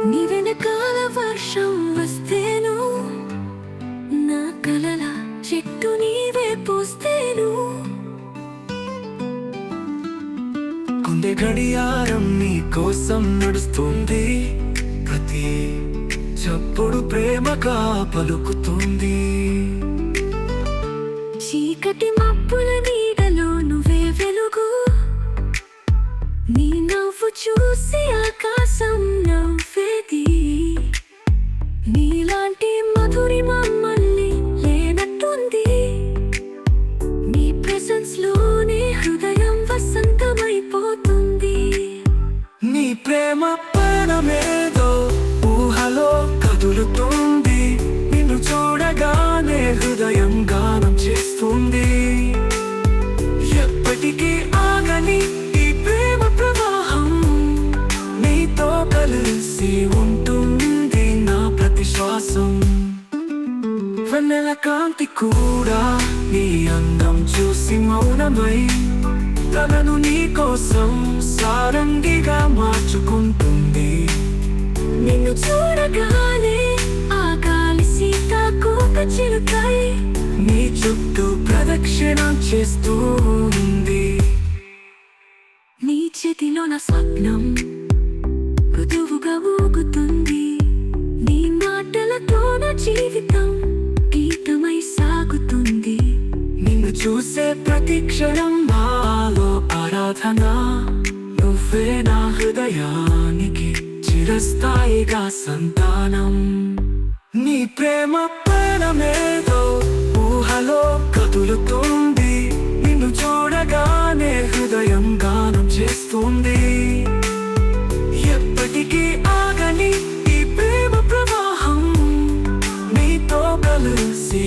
నీ వెనకాల వర్షం వస్తేను, నా కలల చెట్టు నీవే పోస్తేను. గుండె గడియారం నీ కోసం నడుస్తుంది, ప్రతి చప్పుడు ప్రేమగా పలుకుతుంది. చీకటి మబ్బుల నీడలో నువ్వే వెలుగు, నీ నవ్వు చూసి ఆకాశం నవ్వేది. నీలాంటి మధురిమ మళ్ళీ లేనట్టుంది, నీ ప్రెసెన్స్ లోనే హృదయం వసంతమైపోతుంది. నీ ప్రేమ పయనమేదో ఊహలో కదులుతుంది, నిన్ను చూడగానే హృదయం గానం చేస్తుంది. ఎప్పటికీ ఆగని ఈ ప్రేమ ప్రవాహం నీతో కలిసి ఉంటుంది నా ప్రతి శ్వాసం. వెన్నెల కాంతి కూడా నీ అందం చూసి మౌనమై తనను నీ కోసం సారంగిగా మార్చుకుంటుంది. నిన్ను చూడగానే ఆ గాలి సీతాకోక చిలుకై నీ చుట్టూ ప్రదక్షిణం చేస్తూ ఉంది. నీ చేతిలో నా స్వప్నం మృదువుగా ఊగుతుంది, నీ మాటలతో నా జీవితం గీతమై సాగుతుంది. నిన్ను చూసే ప్రతి క్షణం నాలో ఆరాధన, నువ్వే నా హృదయానికి చిరస్థాయిగా సంతానం. నీ ప్రేమ పయనమేదో ఊహలో కదులుతుంది, నిన్ను చూడగానే హృదయం గానం చేస్తుంది. ఎప్పటికీ ఆగని ఈ ప్రేమ ప్రవాహం నీతో కలిసి